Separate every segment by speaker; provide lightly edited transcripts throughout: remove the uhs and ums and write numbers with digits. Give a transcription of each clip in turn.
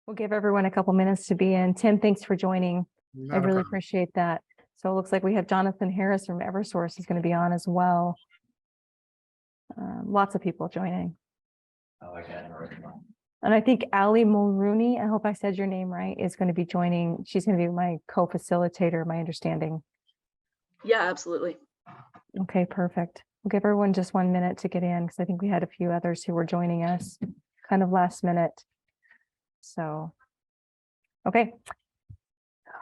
Speaker 1: We'll give everyone a couple minutes to be in. Tim, thanks for joining. I
Speaker 2: Not a
Speaker 1: really
Speaker 2: problem.
Speaker 1: appreciate that. So it looks like we have Jonathan Harris from Eversource is going to be on as well. Lots of people joining.
Speaker 3: Oh, I got it right.
Speaker 1: And I think Ali Mulrooney, I hope I said your name right, is going to be joining. She's going to be my co-facilitator, my understanding.
Speaker 4: Yeah, absolutely.
Speaker 1: Okay, perfect. We'll give everyone just 1 minute to get in because I think we had a few others who were joining us kind of last minute. So, okay.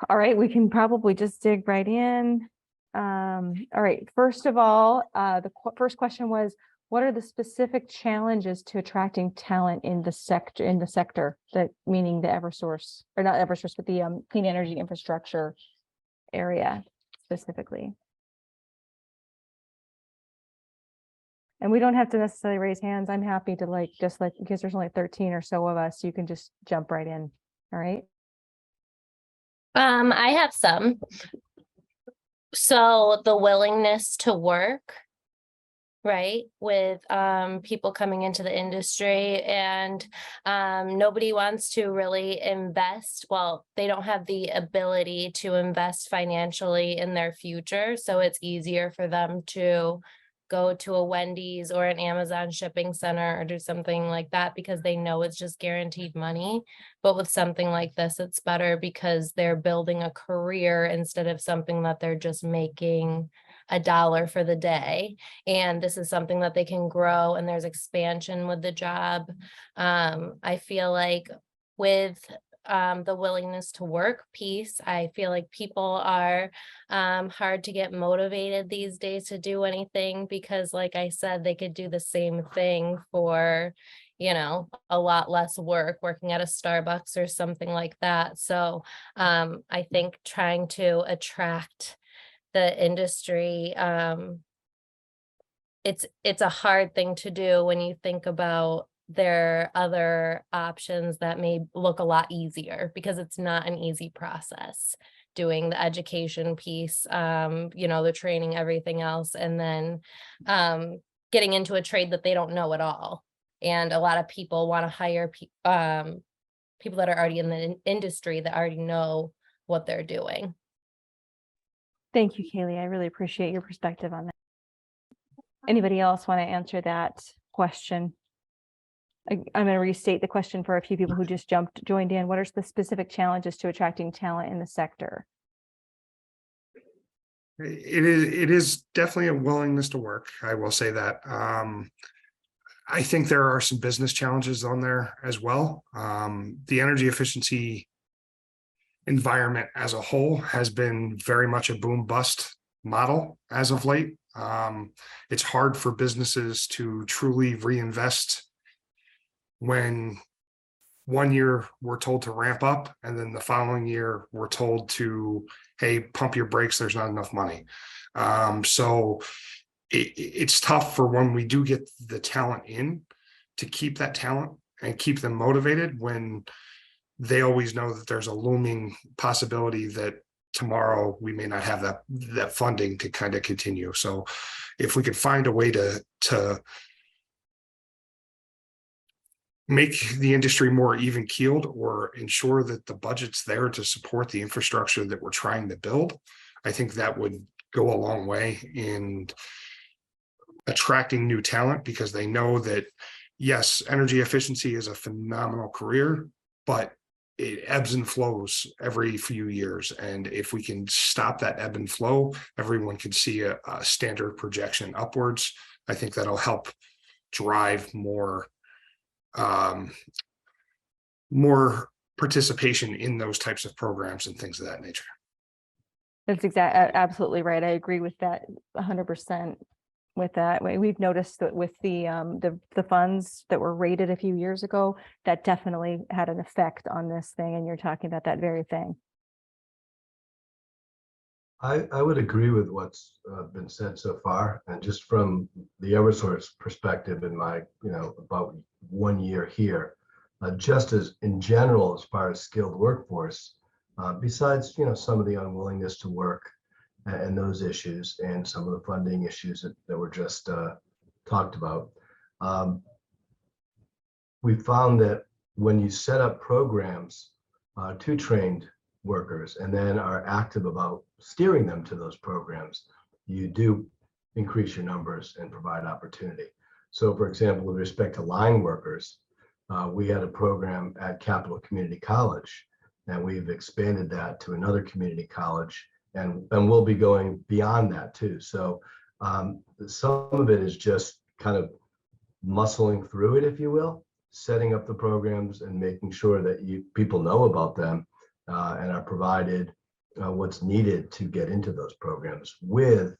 Speaker 1: All right, we can probably just dig right in. All right, first of all, the first question was, what are the specific challenges to attracting talent in the sector, that meaning the Eversource, or not Eversource, but the clean energy infrastructure area specifically? And we don't have to necessarily raise hands. I'm happy to because there's only 13 or so of us, you can just jump right in. All right.
Speaker 5: I have some. So the willingness to work, right, with people coming into the industry, and nobody wants to really invest. Well, they don't have the ability to invest financially in their future. So it's easier for them to go to a Wendy's or an Amazon shipping center or do something like that because they know it's just guaranteed money. But with something like this, it's better because they're building a career instead of something that they're just making $1 for the day. And this is something that they can grow, and there's expansion with the job. I feel like with the willingness to work piece, I feel like people are hard to get motivated these days to do anything because, like I said, they could do the same thing for, you know, a lot less work, working at a Starbucks or something like that. So I think trying to attract the industry, it's a hard thing to do when you think about there are other options that may look a lot easier, because it's not an easy process doing the education piece, you know, the training, everything else, and then getting into a trade that they don't know at all. And a lot of people want to hire people that are already in the industry that already know what they're doing.
Speaker 1: Thank you, Kaylee. I really appreciate your perspective on that. Anybody else want to answer that question? I'm going to restate the question for a few people who just joined in. What are the specific challenges to attracting talent in the sector?
Speaker 2: It is definitely a willingness to work. I will say that. I think there are some business challenges on there as well. The energy efficiency environment as a whole has been very much a boom bust model as of late. It's hard for businesses to truly reinvest when 1 year we're told to ramp up, and then the following year we're told to, hey, pump your brakes, there's not enough money. So it's tough for when we do get the talent in to keep that talent and keep them motivated when they always know that there's a looming possibility that tomorrow we may not have that funding to kind of continue. So if we could find a way to make the industry more even keeled, or ensure that the budget's there to support the infrastructure that we're trying to build, I think that would go a long way in attracting new talent, because they know that, yes, energy efficiency is a phenomenal career, but it ebbs and flows every few years. And if we can stop that ebb and flow, everyone can see a standard projection upwards. I think that'll help drive more participation in those types of programs and things of that nature.
Speaker 1: That's absolutely right. I agree with that 100% with that. We've noticed that with the funds that were rated a few years ago, that definitely had an effect on this thing. And you're talking about that very thing.
Speaker 6: I would agree with what's been said so far, and just from the Eversource perspective, in my about 1 year here, just as in general, as far as skilled workforce, besides some of the unwillingness to work and those issues, and some of the funding issues that were just talked about, we found that when you set up programs to trained workers and then are active about steering them to those programs, you do increase your numbers and provide opportunity. So for example, with respect to line workers, we had a program at Capital Community College, and we've expanded that to another community college, and we'll be going beyond that too. So some of it is just kind of muscling through it, if you will, setting up the programs and making sure that people know about them and are provided what's needed to get into those programs, with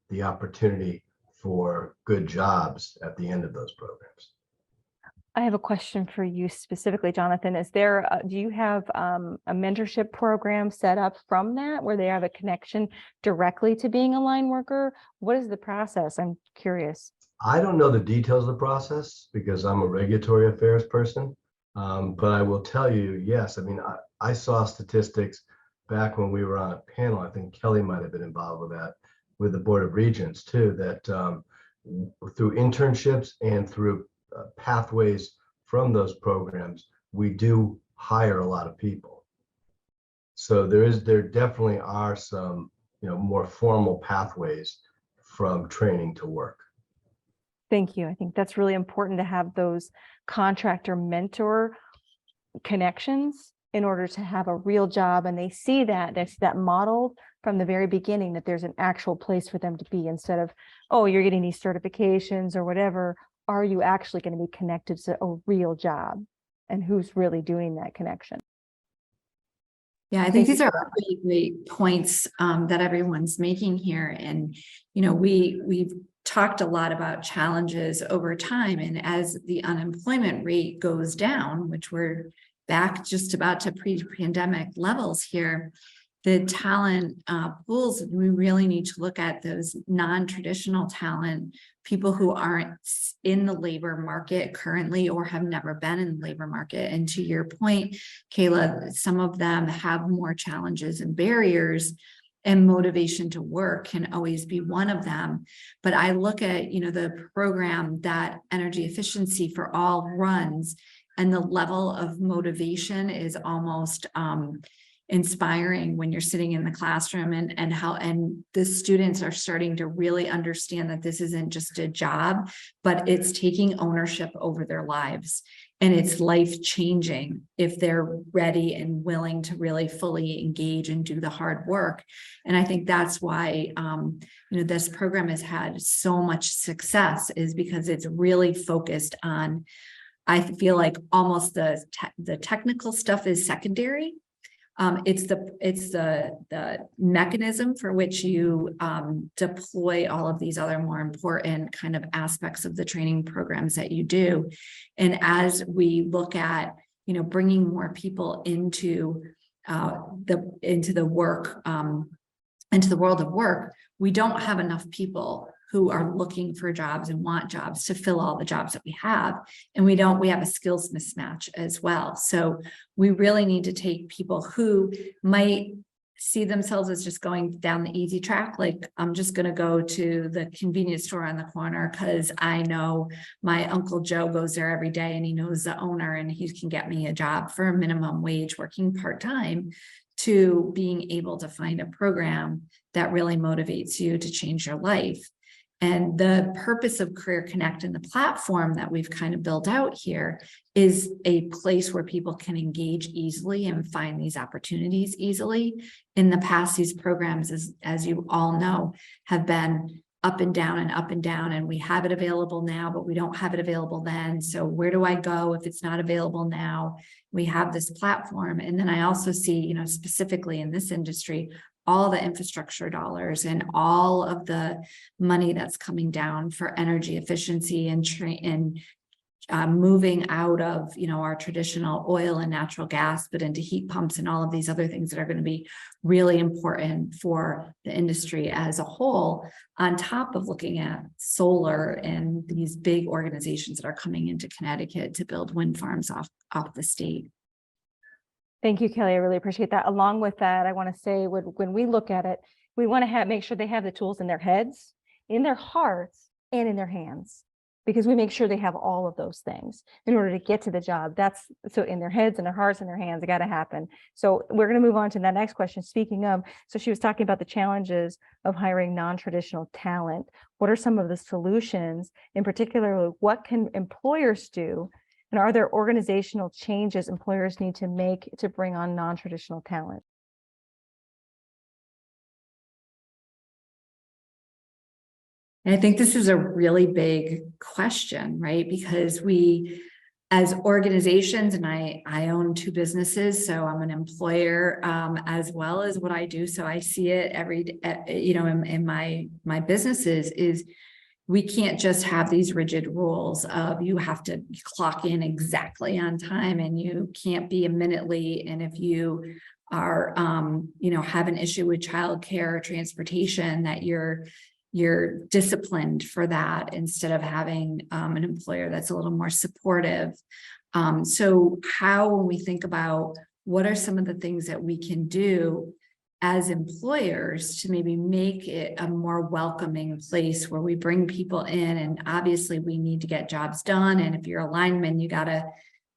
Speaker 6: the opportunity for good jobs at the end of those programs.
Speaker 1: I have a question for you specifically, Jonathan. Is there, do you have a mentorship program set up from that where they have a connection directly to being a line worker? What is the process? I'm curious.
Speaker 6: I don't know the details of the process because I'm a regulatory affairs person, but I will tell you, yes, I mean, I saw statistics back when we were on a panel. I think Kelly might have been involved with that, with the Board of Regents too, that through internships and through pathways from those programs, we do hire a lot of people. So there definitely are some, more formal pathways from training to work.
Speaker 1: Thank you. I think that's really important to have those contractor mentor connections in order to have a real job. And they see that modeled from the very beginning, that there's an actual place for them to be, instead of, oh, you're getting these certifications or whatever. Are you actually going to be connected to a real job, and who's really doing that connection?
Speaker 7: Yeah, I think these are really great points that everyone's making here. And, we've talked a lot about challenges over time. And as the unemployment rate goes down, which we're back just about to pre-pandemic levels here, the talent pools, we really need to look at those non-traditional talent, people who aren't in the labor market currently or have never been in the labor market. And to your point, Kayla, some of them have more challenges and barriers, and motivation to work can always be one of them. But I look at, the program that Energy Efficiency for All runs, and the level of motivation is almost inspiring when you're sitting in the classroom, and the students are starting to really understand that this isn't just a job, but it's taking ownership over their lives, and it's life changing if they're ready and willing to really fully engage and do the hard work. And I think that's why this program has had so much success, is because it's really focused on, I feel like almost the technical stuff is secondary. It's the mechanism for which you deploy all of these other more important kind of aspects of the training programs that you do. And as we look at, bringing more people into the world of work, we don't have enough people who are looking for jobs and want jobs to fill all the jobs that we have. And we have a skills mismatch as well. So we really need to take people who might see themselves as just going down the easy track. Like, I'm just going to go to the convenience store on the corner because I know my Uncle Joe goes there every day and he knows the owner and he can get me a job for a minimum wage working part-time, to being able to find a program that really motivates you to change your life. And the purpose of Career Connect and the platform that we've kind of built out here is a place where people can engage easily and find these opportunities easily. In the past, these programs, as you all know, have been up and down and up and down, and we have it available now, but we don't have it available then. So where do I go if it's not available now? We have this platform. And then I also see, specifically in this industry, all the infrastructure dollars and all of the money that's coming down for energy efficiency and moving out of, our traditional oil and natural gas, but into heat pumps and all of these other things that are going to be really important for the industry as a whole, on top of looking at solar and these big organizations that are coming into Connecticut to build wind farms off the state.
Speaker 1: Thank you, Kelly. I really appreciate that. Along with that, I want to say when we look at it, we want to make sure they have the tools in their heads, in their hearts, and in their hands. because we make sure they have all of those things in order to get to the job. That's so in their heads and their hearts and their hands, it got to happen. So we're going to move on to that next question. Speaking of, so she was talking about the challenges of hiring non-traditional talent. What are some of the solutions? In particular, what can employers do? And are there organizational changes employers need to make to bring on non-traditional talent?
Speaker 7: And I think this is a really big question, right? Because we, as organizations, and I own 2 businesses, so I'm an employer as well as what I do. So I see it every day, in my businesses is we can't just have these rigid rules of you have to clock in exactly on time and you can't be a minute late. And if you are, have an issue with childcare or transportation, that you're disciplined for that instead of having an employer that's a little more supportive. So how, when we think about what are some of the things that we can do as employers to maybe make it a more welcoming place where we bring people in, and obviously we need to get jobs done. And if you're a lineman, you got to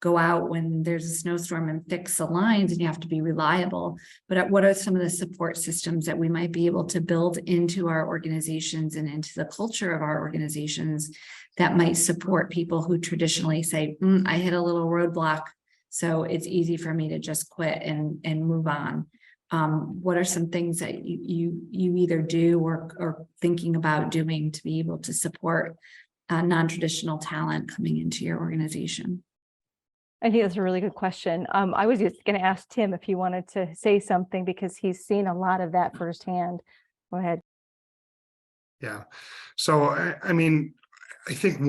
Speaker 7: go out when there's a snowstorm and fix the lines, and you have to be reliable. But what are some of the support systems that we might be able to build into our organizations and into the culture of our organizations that might support people who traditionally say, I hit a little roadblock, so it's easy for me to just quit and move on. What are some things that you either do or thinking about doing to be able to support non-traditional talent coming into your organization?
Speaker 1: I think that's a really good question. I was just going to ask Tim if he wanted to say something because he's seen a lot of that firsthand. Go ahead.
Speaker 2: Yeah. So, I think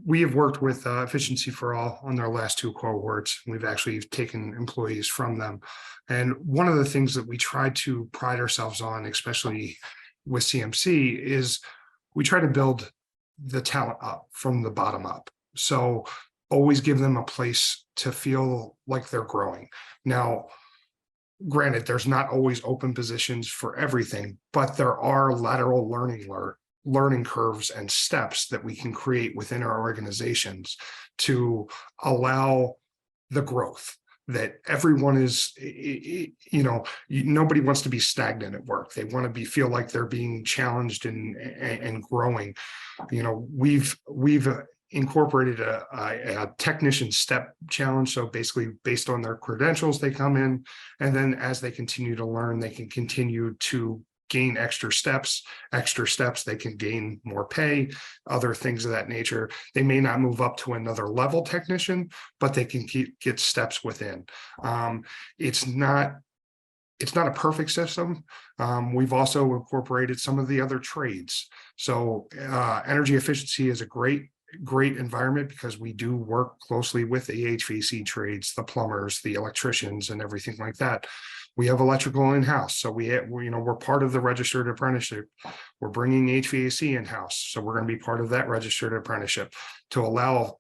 Speaker 2: we have worked with Efficiency for All on their last 2 cohorts. We've actually taken employees from them. And one of the things that we try to pride ourselves on, especially with CMC, is we try to build the talent up from the bottom up. So always give them a place to feel like they're growing. Now, granted, there's not always open positions for everything, but there are lateral learning curves and steps that we can create within our organizations to allow the growth that everyone is, nobody wants to be stagnant at work. They want to feel like they're being challenged and growing. We've incorporated a technician step challenge. So basically based on their credentials, they come in, and then as they continue to learn, they can continue to gain extra steps, they can gain more pay, other things of that nature. They may not move up to another level technician, but they can get steps within. It's not a perfect system. We've also incorporated some of the other trades. So energy efficiency is a great environment because we do work closely with the HVAC trades, the plumbers, the electricians, and everything like that. We have electrical in-house, so we're part of the registered apprenticeship. We're bringing HVAC in-house, so we're going to be part of that registered apprenticeship to allow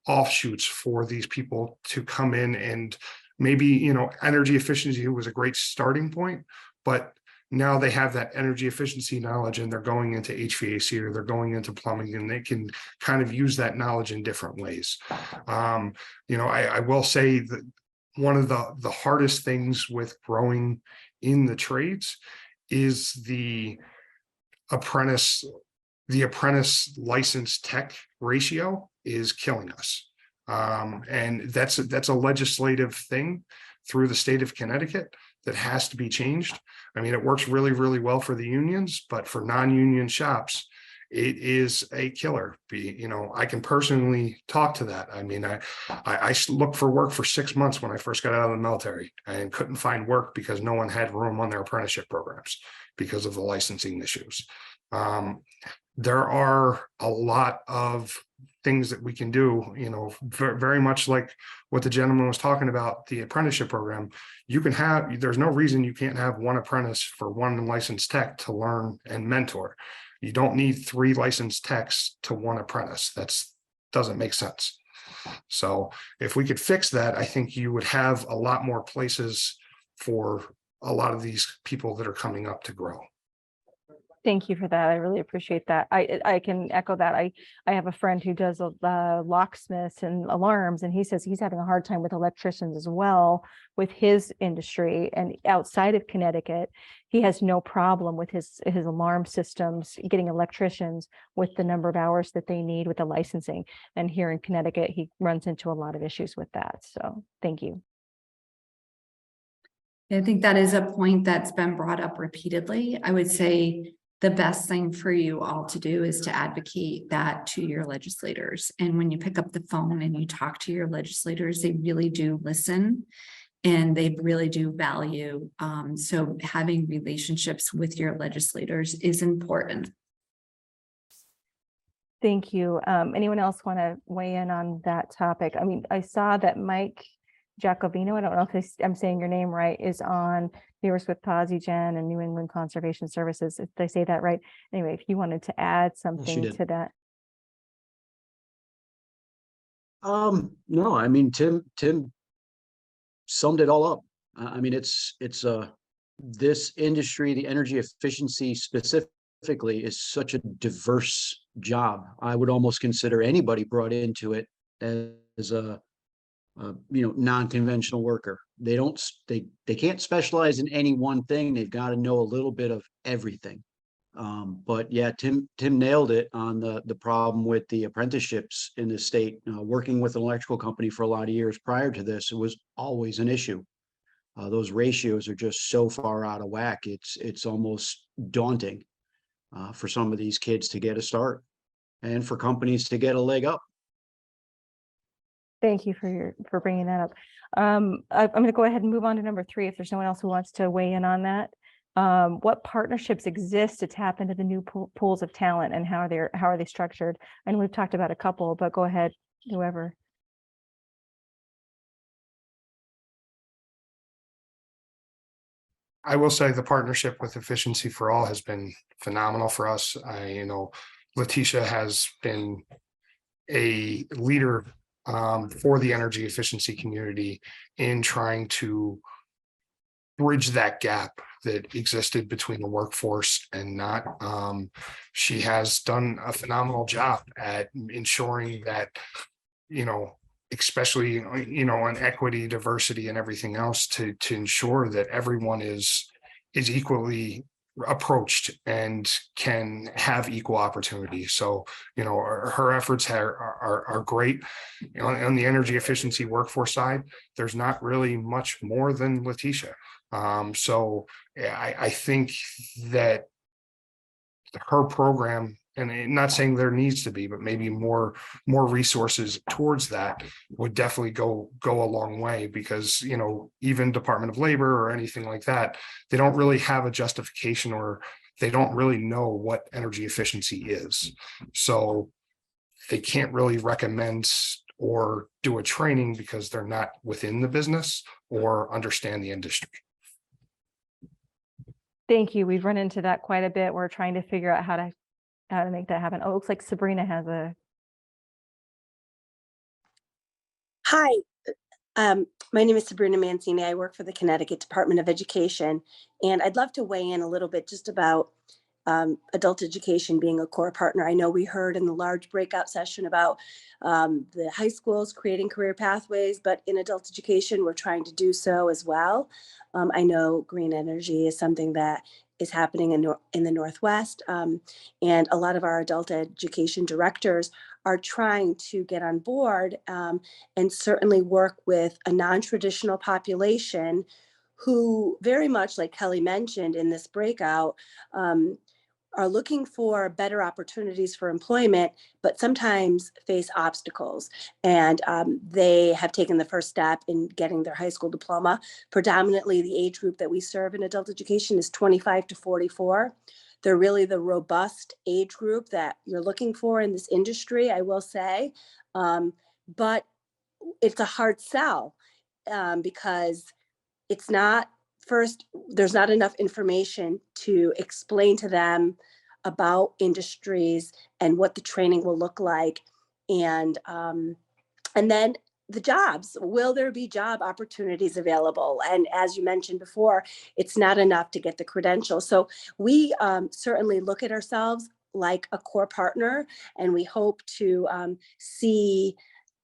Speaker 2: offshoots for these people to come in. And maybe energy efficiency was a great starting point, but now they have that energy efficiency knowledge and they're going into HVAC or they're going into plumbing, and they can kind of use that knowledge in different ways. I will say that one of the hardest things with growing in the trades is the apprentice license tech ratio is killing us. And that's a legislative thing through the state of Connecticut that has to be changed. It works really, really well for the unions, but for non-union shops, it is a killer. I can personally talk to that. I looked for work for 6 months when I first got out of the military and couldn't find work because no one had room on their apprenticeship programs because of the licensing issues. There are a lot of things that we can do, very much like what the gentleman was talking about, the apprenticeship program. There's no reason you can't have one apprentice for one licensed tech to learn and mentor. You don't need 3 licensed techs to one apprentice. Doesn't make sense. So if we could fix that, I think you would have a lot more places for a lot of these people that are coming up to grow.
Speaker 1: Thank you for that. I really appreciate that. I can echo that. I have a friend who does locksmiths and alarms, and he says he's having a hard time with electricians as well with his industry. And outside of Connecticut, he has no problem with his alarm systems getting electricians with the number of hours that they need with the licensing. And here in Connecticut, he runs into a lot of issues with that. So thank you.
Speaker 7: I think that is a point that's been brought up repeatedly. I would say the best thing for you all to do is to advocate that to your legislators. And when you pick up the phone and you talk to your legislators, they really do listen and they really do value. So having relationships with your legislators is important.
Speaker 1: Thank you. Anyone else want to weigh in on that topic? I mean, I saw that Mike Giacovino, I don't know if I'm saying your name right, is on Viewers with Posigen and New England Conservation Services. If they say that right. Anyway, if you wanted to add something
Speaker 8: did.
Speaker 1: to that.
Speaker 8: No, I mean, Tim summed it all up. I mean, it's this industry, the energy efficiency specifically, is such a diverse job. I would almost consider anybody brought into it as a non-conventional worker. They can't specialize in any one thing. They've got to know a little bit of everything. But yeah, Tim nailed it on the problem with the apprenticeships in the state. Working with an electrical company for a lot of years prior to this, it was always an issue. Those ratios are just so far out of whack. It's almost daunting for some of these kids to get a start and for companies to get a leg up.
Speaker 1: Thank you for bringing that up. I'm going to go ahead and move on to number 3. If there's no one else who wants to weigh in on that. What partnerships exist to tap into the new pools of talent, and how are they structured? And we've talked about a couple, but go ahead, whoever.
Speaker 2: I will say the partnership with Efficiency for All has been phenomenal for us. Letitia has been a leader for the energy efficiency community in trying to bridge that gap that existed between the workforce and not. She has done a phenomenal job at ensuring that, especially, on equity, diversity, and everything else to ensure that everyone is equally approached and can have equal opportunity. So, her efforts are great. On the energy efficiency workforce side, there's not really much more than Letitia. So I think that her program, and not saying there needs to be, but maybe more resources towards that would definitely go a long way, because even Department of Labor or anything like that, they don't really have a justification, or they don't really know what energy efficiency is. So they can't really recommend or do a training because they're not within the business or understand the industry.
Speaker 1: Thank you. We've run into that quite a bit. We're trying to figure out how to make that happen. Oh, it looks like Sabrina has a.
Speaker 9: Hi, my name is Sabrina Mancini. I work for the Connecticut Department of Education, and I'd love to weigh in a little bit just about adult education being a core partner. I know we heard in the large breakout session about the high schools creating career pathways, but in adult education, we're trying to do so as well. I know green energy is something that is happening in the Northwest, and a lot of our adult education directors are trying to get on board and certainly work with a non-traditional population who, very much like Kelly mentioned in this breakout, are looking for better opportunities for employment, but sometimes face obstacles. And they have taken the first step in getting their high school diploma. Predominantly, the age group that we serve in adult education is 25 to 44. They're really the robust age group that you're looking for in this industry, I will say. But it's a hard sell because it's not, first, there's not enough information to explain to them about industries and what the training will look like. And then the jobs. Will there be job opportunities available? And as you mentioned before, it's not enough to get the credentials. So we certainly look at ourselves like a core partner, and we hope to see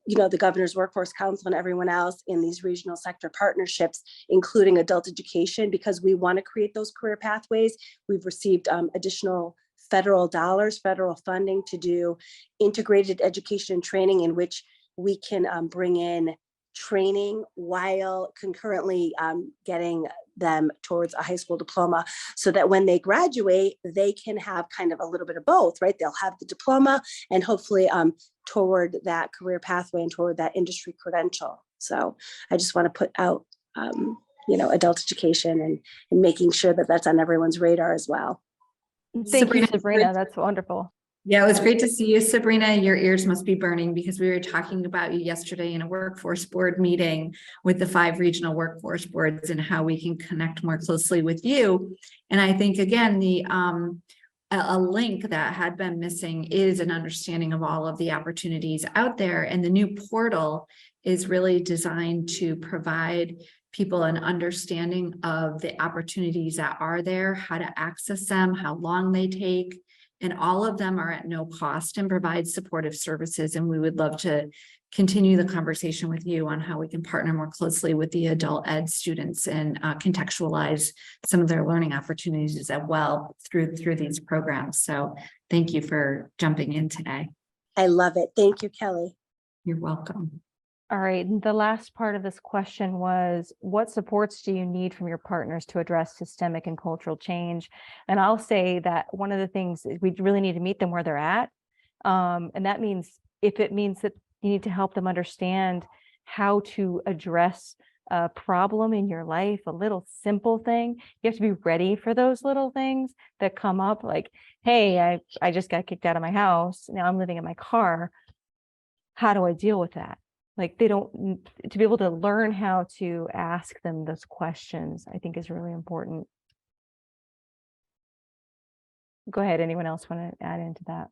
Speaker 9: the Governor's Workforce Council and everyone else in these regional sector partnerships, including adult education, because we want to create those career pathways. We've received additional federal dollars, federal funding to do integrated education and training, in which we can bring in training while concurrently getting them towards a high school diploma, so that when they graduate, they can have kind of a little bit of both, right? They'll have the diploma and hopefully toward that career pathway and toward that industry credential. So I just want to put out, adult education and making sure that that's on everyone's radar as well.
Speaker 1: Thank you,
Speaker 7: Sabrina,
Speaker 1: Sabrina. That's wonderful.
Speaker 7: Yeah, it was great to see you, Sabrina. Your ears must be burning because we were talking about you yesterday in a workforce board meeting with the 5 regional workforce boards and how we can connect more closely with you. And I think, again, a link that had been missing is an understanding of all of the opportunities out there. And the new portal is really designed to provide people an understanding of the opportunities that are there, how to access them, how long they take. And all of them are at no cost and provide supportive services. And we would love to continue the conversation with you on how we can partner more closely with the adult ed students and contextualize some of their learning opportunities as well through these programs. So thank you for jumping in today.
Speaker 9: I love it. Thank you, Kelly.
Speaker 7: You're welcome.
Speaker 1: All right. And the last part of this question was, what supports do you need from your partners to address systemic and cultural change? And I'll say that one of the things is we really need to meet them where they're at. And that means, if it means that you need to help them understand how to address a problem in your life, a little simple thing, you have to be ready for those little things that come up, like, hey, I just got kicked out of my house. Now I'm living in my car. How do I deal with that? Like, they don't, to be able to learn how to ask them those questions, I think is really important. Go ahead. Anyone else want to add into that?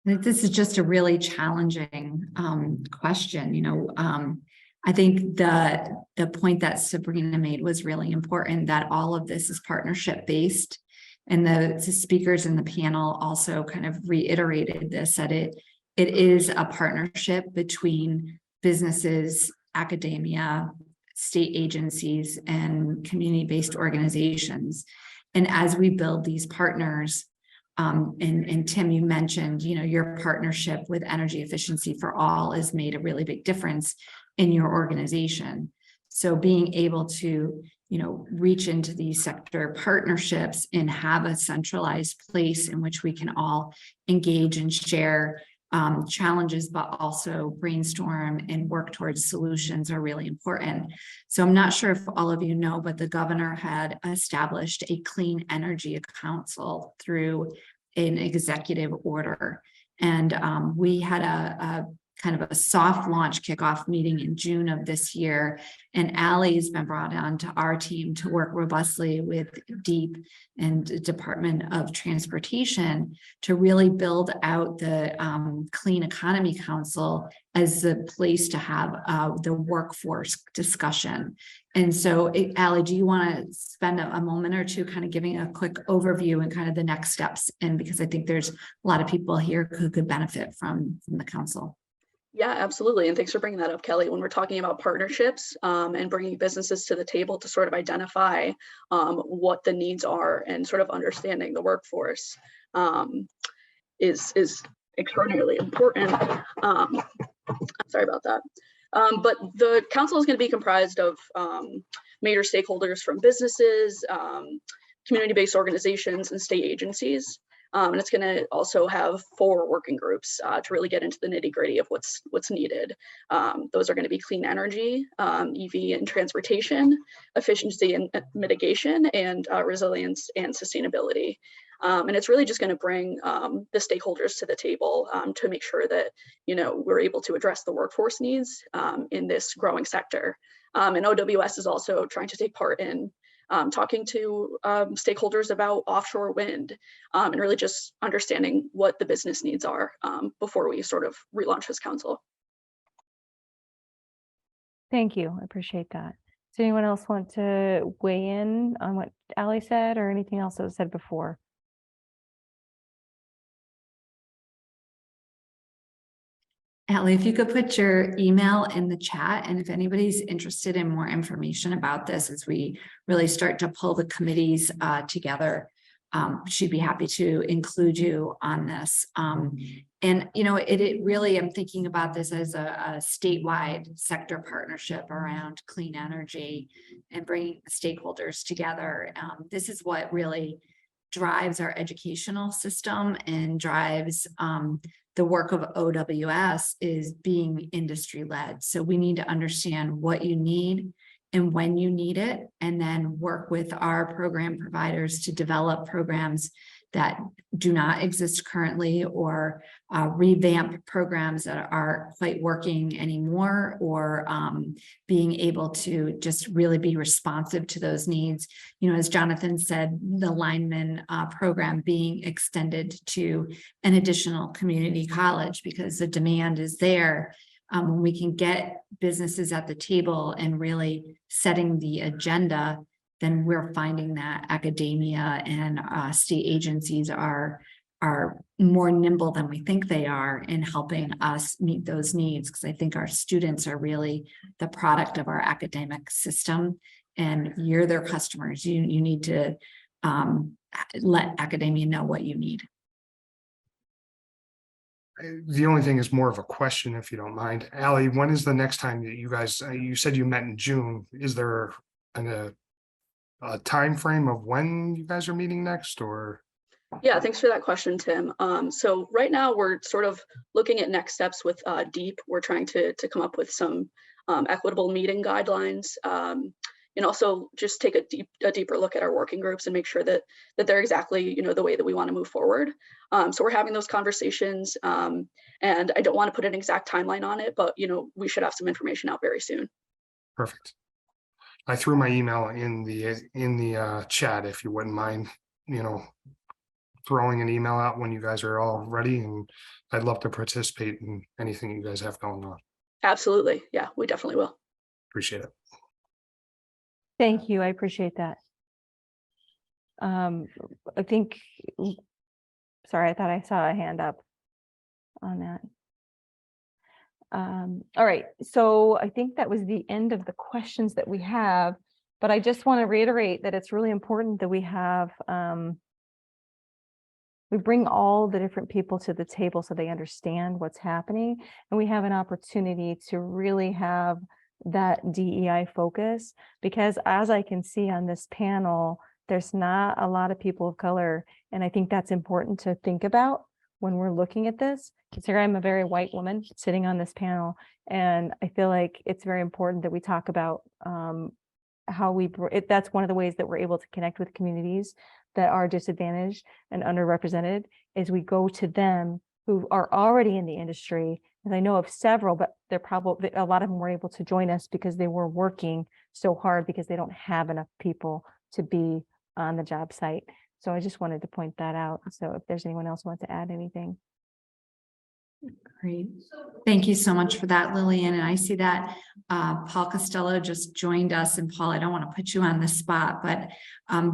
Speaker 7: I think this is just a really challenging question. I think the point that Sabrina made was really important, that all of this is partnership based. And the speakers in the panel also kind of reiterated this, that it is a partnership between businesses, academia, state agencies, and community-based organizations. And as we build these partners, and Tim, you mentioned, your partnership with Energy Efficiency for All has made a really big difference in your organization. So being able to, reach into these sector partnerships and have a centralized place in which we can all engage and share challenges, but also brainstorm and work towards solutions are really important. So I'm not sure if all of you know, but the governor had established a clean energy council through an executive order. And we had a kind of a soft launch kickoff meeting in June of this year. And Allie's been brought on to our team to work robustly with DEEP and Department of Transportation to really build out the Clean Economy Council as the place to have the workforce discussion. And so, Allie, do you want to spend a moment or two kind of giving a quick overview and kind of the next steps? And because I think there's a lot of people here who could benefit from the council.
Speaker 4: Yeah, absolutely. And thanks for bringing that up, Kelly. When we're talking about partnerships and bringing businesses to the table to sort of identify what the needs are and sort of understanding the workforce is extraordinarily important. Sorry about that. But the council is going to be comprised of major stakeholders from businesses, community-based organizations, and state agencies. And it's going to also have 4 working groups to really get into the nitty-gritty of what's needed. Those are going to be clean energy, EV and transportation, efficiency and mitigation, and resilience and sustainability. And it's really just going to bring the stakeholders to the table to make sure that we're able to address the workforce needs in this growing sector. And OWS is also trying to take part in talking to stakeholders about offshore wind, and really just understanding what the business needs are before we sort of relaunch this council.
Speaker 1: Thank you. I appreciate that. Does anyone else want to weigh in on what Ally said or anything else that was said before?
Speaker 7: Ally, if you could put your email in the chat, and if anybody's interested in more information about this as we really start to pull the committees together, she'd be happy to include you on this. And you know, it really, I'm thinking about this as a statewide sector partnership around clean energy and bringing the stakeholders together. This is what really drives our educational system and drives the work of OWS is being industry led. So we need to understand what you need and when you need it, and then work with our program providers to develop programs that do not exist currently, or revamp programs that are quite working anymore, or being able to just really be responsive to those needs. You know, as Jonathan said, the lineman program being extended to an additional community college because the demand is there. When we can get businesses at the table and really setting the agenda, then we're finding that academia and state agencies are more nimble than we think they are in helping us meet those needs. Because I think our students are really the product of our academic system, and you're their customers. You need to let academia know what you need.
Speaker 2: The only thing is more of a question, if you don't mind. Ally, when is the next time that you guys, you said you met in June. Is there a time frame of when you guys are meeting next, or?
Speaker 4: Yeah, thanks for that question, Tim. So right now we're sort of looking at next steps with DEEP. We're trying to come up with some equitable meeting guidelines, and also just take a deeper look at our working groups and make sure that they're exactly, you know, the way that we want to move forward. So we're having those conversations, and I don't want to put an exact timeline on it, but you know, we should have some information out very soon.
Speaker 2: Perfect. I threw my email in the chat, if you wouldn't mind, you know, throwing an email out when you guys are all ready, and I'd love to participate in anything you guys have going on.
Speaker 4: Absolutely. Yeah, we definitely will.
Speaker 2: Appreciate it.
Speaker 1: Thank you. I appreciate that. I think, sorry, I thought I saw a hand up on that. All right, so I think that was the end of the questions that we have, but I just want to reiterate that it's really important that we have, we bring all the different people to the table so they understand what's happening, and we have an opportunity to really have that DEI focus, because as I can see on this panel, there's not a lot of people of color, and I think that's important to think about when we're looking at this. Consider I'm a very white woman sitting on this panel, and I feel like it's very important that we talk about how that's one of the ways that we're able to connect with communities that are disadvantaged and underrepresented, is we go to them who are already in the industry. And I know of several, but they're probably, a lot of them were able to join us because they were working so hard because they don't have enough people to be on the job site. So I just wanted to point that out. So if there's anyone else who wants to add anything.
Speaker 7: Great. Thank you so much for that, Lillian. And I see that Paul Costello just joined us. And Paul, I don't want to put you on the spot, but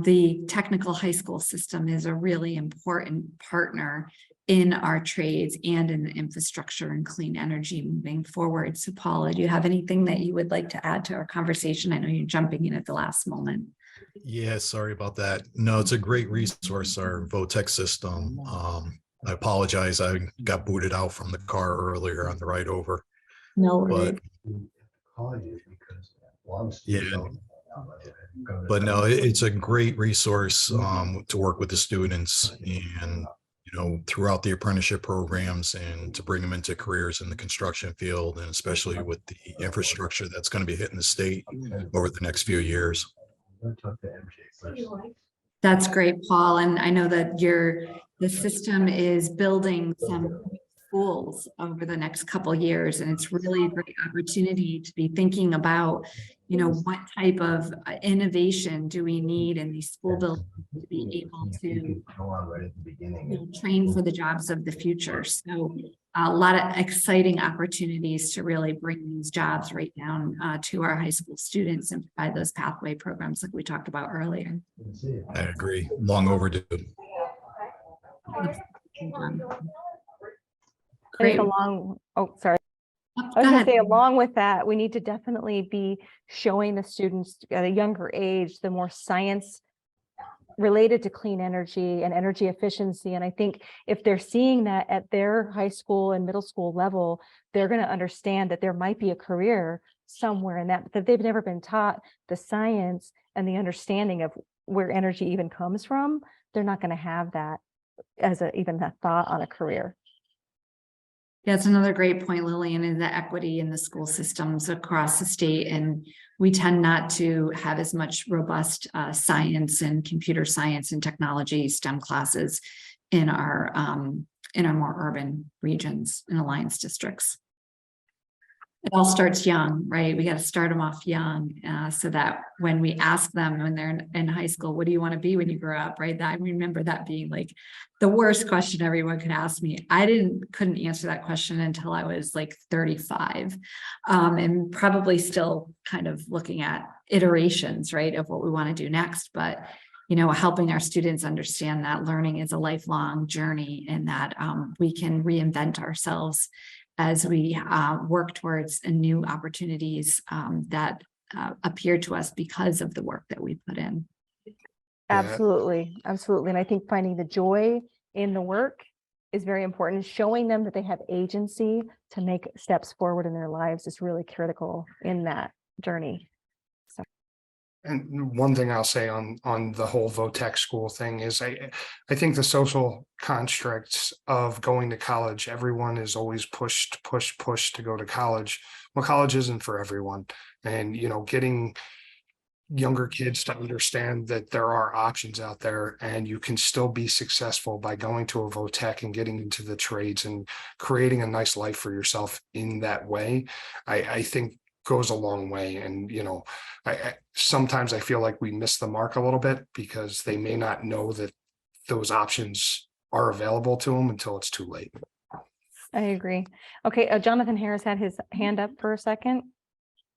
Speaker 7: the technical high school system is a really important partner in our trades and in the infrastructure and clean energy moving forward. So Paul, do you have anything that you would like to add to our conversation? I know you're jumping in at the last moment.
Speaker 10: Yeah, sorry about that. No, it's a great resource, our VOTEC system. I apologize. I got booted out from the car earlier on the ride over.
Speaker 7: No
Speaker 10: worries. Yeah. But no, it's a great resource to work with the students and, you know, throughout the apprenticeship programs and to bring them into careers in the construction field, and especially with the infrastructure that's going to be hitting the state over the next few years.
Speaker 7: That's great, Paul. And I know that the system is building some schools over the next couple of years, and it's really a great opportunity to be thinking about, you know, what type of innovation do we need in these school buildings to be able to
Speaker 6: Go on right at the beginning.
Speaker 7: you know, train for the jobs of the future. So a lot of exciting opportunities to really bring these jobs right down to our high school students and provide those pathway programs like we talked about earlier.
Speaker 10: I agree. Long overdue.
Speaker 1: I
Speaker 7: Great.
Speaker 1: think along, oh, sorry.
Speaker 7: Oh,
Speaker 1: I was
Speaker 7: go
Speaker 1: gonna
Speaker 7: ahead.
Speaker 1: say, along with that, we need to definitely be showing the students at a younger age, the more science related to clean energy and energy efficiency. And I think if they're seeing that at their high school and middle school level, they're going to understand that there might be a career somewhere in that they've never been taught the science and the understanding of where energy even comes from. They're not going to have that as even a thought on a career.
Speaker 7: Yeah, it's another great point, Lillian, is the equity in the school systems across the state. And we tend not to have as much robust science and computer science and technology STEM classes in our more urban regions and alliance districts. It all starts young, right? We got to start them off young so that when we ask them when they're in high school, what do you want to be when you grow up, right? I remember that being like the worst question everyone could ask me. I couldn't answer that question until I was like 35 and probably still kind of looking at iterations, right, of what we want to do next. But you know, helping our students understand that learning is a lifelong journey and that we can reinvent ourselves as we work towards new opportunities that appear to us because of the work that we put in.
Speaker 1: Absolutely. Absolutely. And I think finding the joy in the work is very important. Showing them that they have agency to make steps forward in their lives is really critical in that journey.
Speaker 2: And one thing I'll say on the whole VOTEC school thing is I think the social constructs of going to college, everyone is always pushed to go to college. Well, college isn't for everyone. And, you know, getting younger kids to understand that there are options out there and you can still be successful by going to a VOTEC and getting into the trades and creating a nice life for yourself in that way, I think goes a long way. And, you know, sometimes I feel like we miss the mark a little bit because they may not know that those options are available to them until it's too late.
Speaker 1: I agree. Okay, Jonathan Harris had his hand up for a second.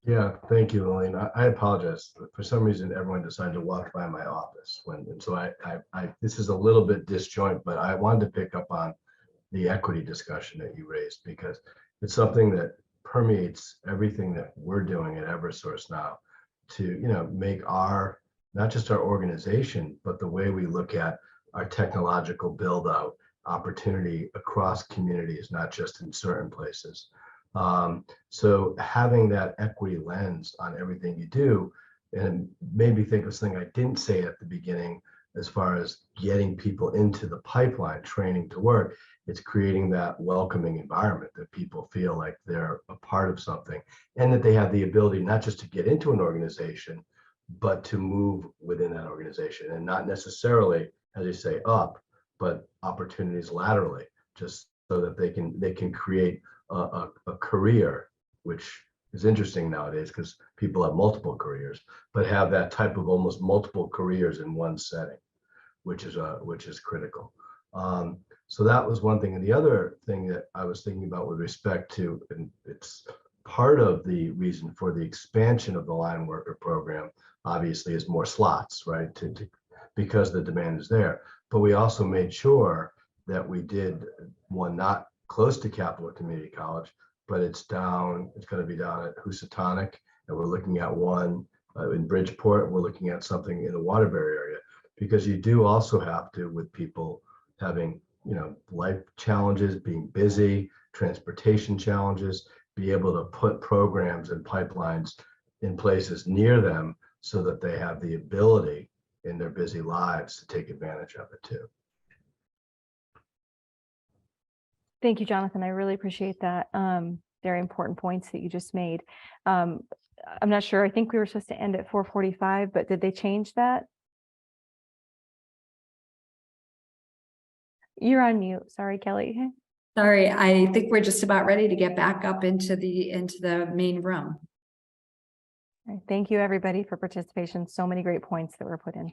Speaker 6: Yeah, thank you, Lillian. I apologize. For some reason, everyone decided to walk by my office and so I this is a little bit disjoint, but I wanted to pick up on the equity discussion that you raised because it's something that permeates everything that we're doing at Eversource now to, you know, make our, not just our organization, but the way we look at our technological build out opportunity across communities, not just in certain places. So having that equity lens on everything you do, and maybe think of something I didn't say at the beginning, as far as getting people into the pipeline, training to work, it's creating that welcoming environment that people feel like they're a part of something and that they have the ability not just to get into an organization, but to move within that organization and not necessarily, as you say, up, but opportunities laterally, just so that they can create a career, which is interesting nowadays because people have multiple careers, but have that type of almost multiple careers in one setting, which is critical. So that was one thing. And the other thing that I was thinking about with respect to, and it's part of the reason for the expansion of the line worker program, obviously, is more slots, right? Because the demand is there. But we also made sure that we did one not close to Capital Community College, but it's going to be down at Housatonic, and we're looking at one in Bridgeport. We're looking at something in the Waterbury area, because you do also have to, with people having, you know, life challenges, being busy, transportation challenges, be able to put programs and pipelines in places near them so that they have the ability in their busy lives to take advantage of it too.
Speaker 1: Thank you, Jonathan. I really appreciate that. Very important points that you just made. I'm not sure. I think we were supposed to end at 4:45, but did they change that? You're on mute. Sorry, Kelly.
Speaker 7: Sorry, I think we're just about ready to get back up into the main room.
Speaker 1: All right, thank you, everybody, for participation. So many great points that were put in.